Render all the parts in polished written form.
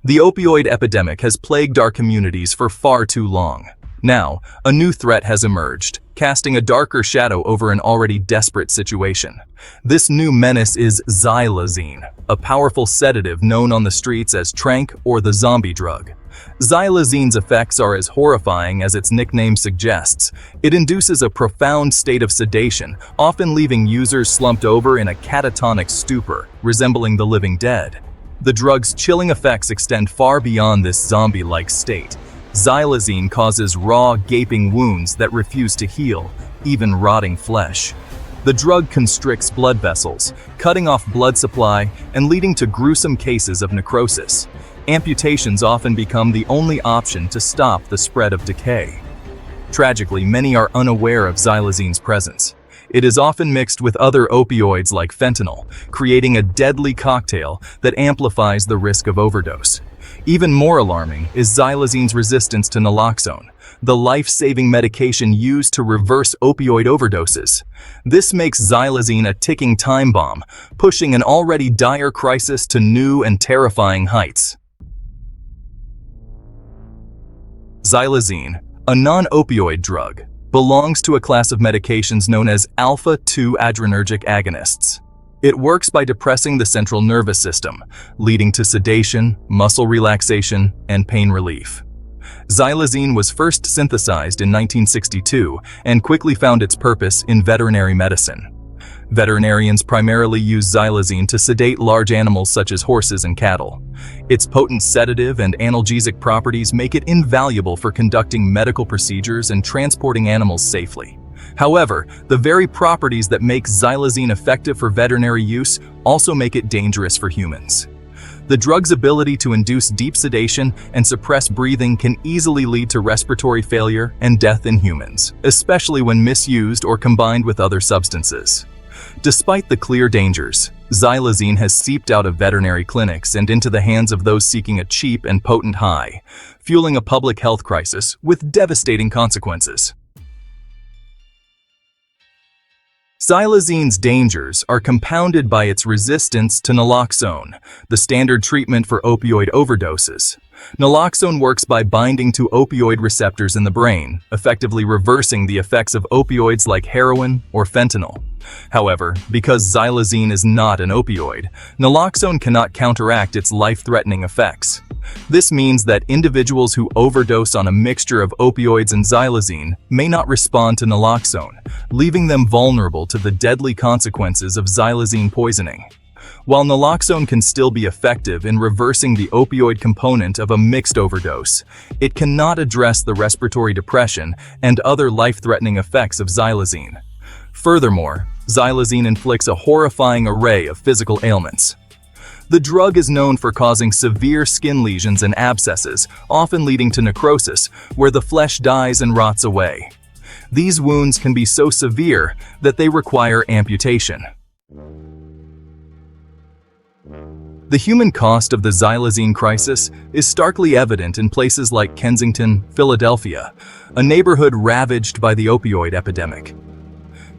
The opioid epidemic has plagued our communities for far too long. Now, a new threat has emerged, casting a darker shadow over an already desperate situation. This new menace is xylazine, a powerful sedative known on the streets as tranq or the zombie drug. Xylazine's effects are as horrifying as its nickname suggests. It induces a profound state of sedation, often leaving users slumped over in a catatonic stupor, resembling the living dead. The drug's chilling effects extend far beyond this zombie-like state. Xylazine causes raw, gaping wounds that refuse to heal, even rotting flesh. The drug constricts blood vessels, cutting off blood supply and leading to gruesome cases of necrosis. Amputations often become the only option to stop the spread of decay. Tragically, many are unaware of xylazine's presence. It is often mixed with other opioids like fentanyl, creating a deadly cocktail that amplifies the risk of overdose. Even more alarming is xylazine's resistance to naloxone, the life-saving medication used to reverse opioid overdoses. This makes xylazine a ticking time bomb, pushing an already dire crisis to new and terrifying heights. Xylazine, a non-opioid drug, belongs to a class of medications known as alpha-2 adrenergic agonists. It works by depressing the central nervous system, leading to sedation, muscle relaxation, and pain relief. Xylazine was first synthesized in 1962 and quickly found its purpose in veterinary medicine. Veterinarians primarily use xylazine to sedate large animals such as horses and cattle. Its potent sedative and analgesic properties make it invaluable for conducting medical procedures and transporting animals safely. However, the very properties that make xylazine effective for veterinary use also make it dangerous for humans. The drug's ability to induce deep sedation and suppress breathing can easily lead to respiratory failure and death in humans, especially when misused or combined with other substances. Despite the clear dangers, xylazine has seeped out of veterinary clinics and into the hands of those seeking a cheap and potent high, fueling a public health crisis with devastating consequences. Xylazine's dangers are compounded by its resistance to naloxone, the standard treatment for opioid overdoses. Naloxone works by binding to opioid receptors in the brain, effectively reversing the effects of opioids like heroin or fentanyl. However, because xylazine is not an opioid, naloxone cannot counteract its life-threatening effects. This means that individuals who overdose on a mixture of opioids and xylazine may not respond to naloxone, leaving them vulnerable to the deadly consequences of xylazine poisoning. While naloxone can still be effective in reversing the opioid component of a mixed overdose, it cannot address the respiratory depression and other life-threatening effects of xylazine. Furthermore, xylazine inflicts a horrifying array of physical ailments. The drug is known for causing severe skin lesions and abscesses, often leading to necrosis, where the flesh dies and rots away. These wounds can be so severe that they require amputation. The human cost of the xylazine crisis is starkly evident in places like Kensington, Philadelphia, a neighborhood ravaged by the opioid epidemic.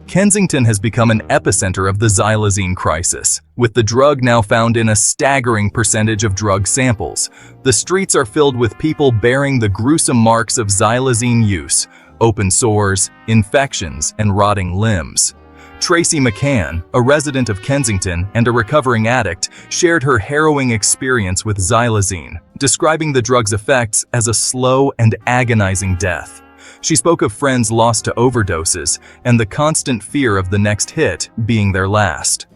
Kensington has become an epicenter of the xylazine crisis, with the drug now found in a staggering percentage of drug samples. The streets are filled with people bearing the gruesome marks of xylazine use: open sores, infections, and rotting limbs. Tracy McCann, a resident of Kensington and a recovering addict, shared her harrowing experience with xylazine, describing the drug's effects as a slow and agonizing death. She spoke of friends lost to overdoses and the constant fear of the next hit being their last.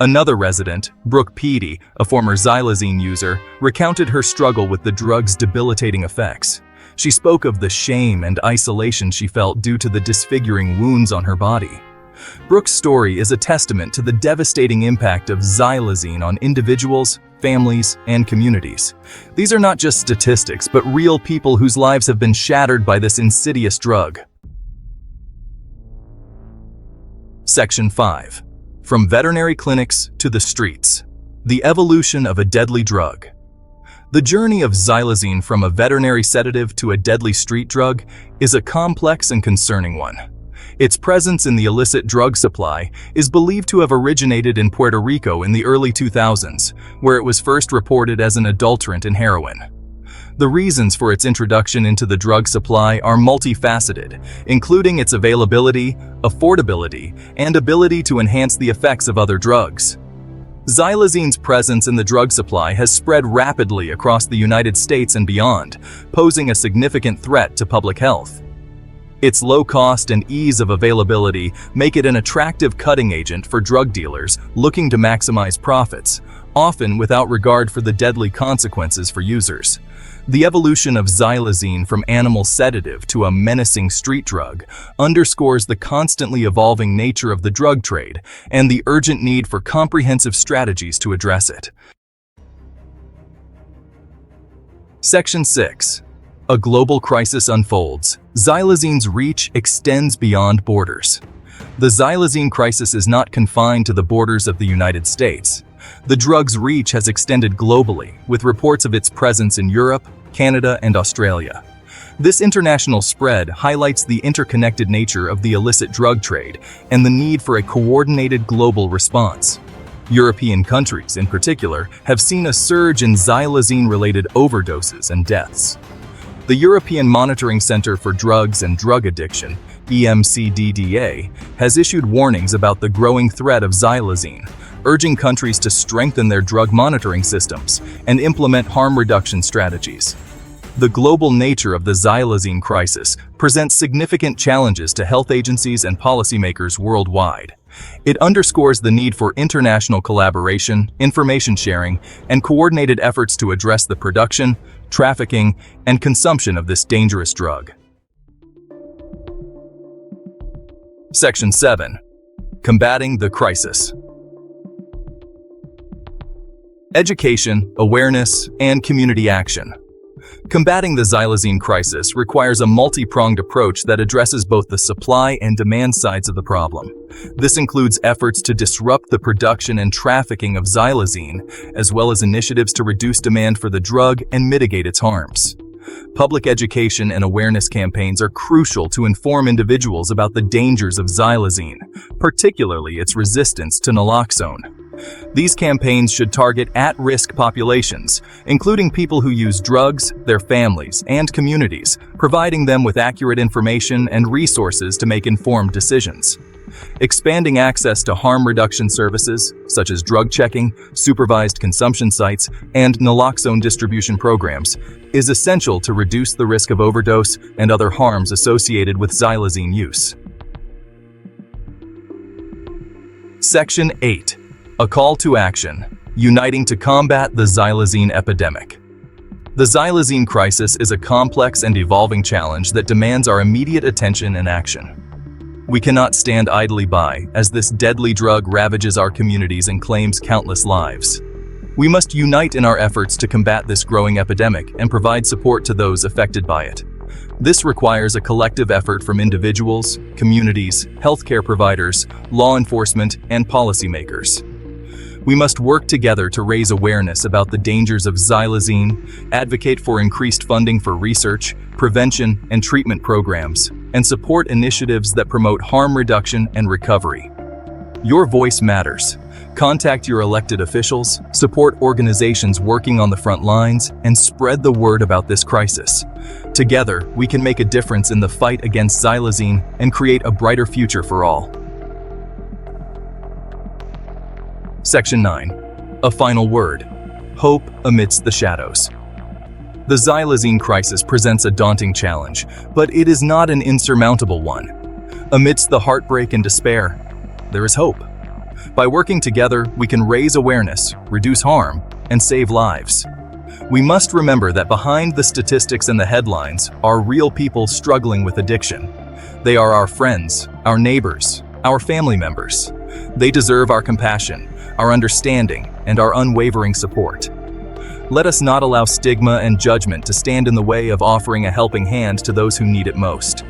Another resident, Brooke Peedy, a former xylazine user, recounted her struggle with the drug's debilitating effects. She spoke of the shame and isolation she felt due to the disfiguring wounds on her body. Brooke's story is a testament to the devastating impact of xylazine on individuals, families, and communities. These are not just statistics, but real people whose lives have been shattered by this insidious drug. Section 5. From veterinary clinics to the streets. The evolution of a deadly drug. The journey of xylazine from a veterinary sedative to a deadly street drug is a complex and concerning one. Its presence in the illicit drug supply is believed to have originated in Puerto Rico in the early 2000s, where it was first reported as an adulterant in heroin. The reasons for its introduction into the drug supply are multifaceted, including its availability, affordability, and ability to enhance the effects of other drugs. Xylazine's presence in the drug supply has spread rapidly across the United States and beyond, posing a significant threat to public health. Its low cost and ease of availability make it an attractive cutting agent for drug dealers looking to maximize profits, often without regard for the deadly consequences for users. The evolution of xylazine from animal sedative to a menacing street drug underscores the constantly evolving nature of the drug trade and the urgent need for comprehensive strategies to address it. Section 6. A global crisis unfolds. Xylazine's reach extends beyond borders. The xylazine crisis is not confined to the borders of the United States. The drug's reach has extended globally, with reports of its presence in Europe, Canada, and Australia. This international spread highlights the interconnected nature of the illicit drug trade and the need for a coordinated global response. European countries, in particular, have seen a surge in xylazine-related overdoses and deaths. The European Monitoring Center for Drugs and Drug Addiction, EMCDDA, has issued warnings about the growing threat of xylazine, urging countries to strengthen their drug monitoring systems and implement harm reduction strategies. The global nature of the xylazine crisis presents significant challenges to health agencies and policymakers worldwide. It underscores the need for international collaboration, information sharing, and coordinated efforts to address the production, trafficking, and consumption of this dangerous drug. Section 7. Combating the crisis. Education, awareness, and community action. Combating the xylazine crisis requires a multi-pronged approach that addresses both the supply and demand sides of the problem. This includes efforts to disrupt the production and trafficking of xylazine, as well as initiatives to reduce demand for the drug and mitigate its harms. Public education and awareness campaigns are crucial to inform individuals about the dangers of xylazine, particularly its resistance to naloxone. These campaigns should target at-risk populations, including people who use drugs, their families, and communities, providing them with accurate information and resources to make informed decisions. Expanding access to harm reduction services, such as drug checking, supervised consumption sites, and naloxone distribution programs, is essential to reduce the risk of overdose and other harms associated with xylazine use. Section 8. A call to action, uniting to combat the xylazine epidemic. The xylazine crisis is a complex and evolving challenge that demands our immediate attention and action. We cannot stand idly by as this deadly drug ravages our communities and claims countless lives. We must unite in our efforts to combat this growing epidemic and provide support to those affected by it. This requires a collective effort from individuals, communities, healthcare providers, law enforcement, and policymakers. We must work together to raise awareness about the dangers of xylazine, advocate for increased funding for research, prevention, and treatment programs, and support initiatives that promote harm reduction and recovery. Your voice matters. Contact your elected officials, support organizations working on the front lines, and spread the word about this crisis. Together, we can make a difference in the fight against xylazine and create a brighter future for all. Section 9. A final word. Hope amidst the shadows. The xylazine crisis presents a daunting challenge, but it is not an insurmountable one. Amidst the heartbreak and despair, there is hope. By working together, we can raise awareness, reduce harm, and save lives. We must remember that behind the statistics and the headlines are real people struggling with addiction. They are our friends, our neighbors, our family members. They deserve our compassion, our understanding, and our unwavering support. Let us not allow stigma and judgment to stand in the way of offering a helping hand to those who need it most.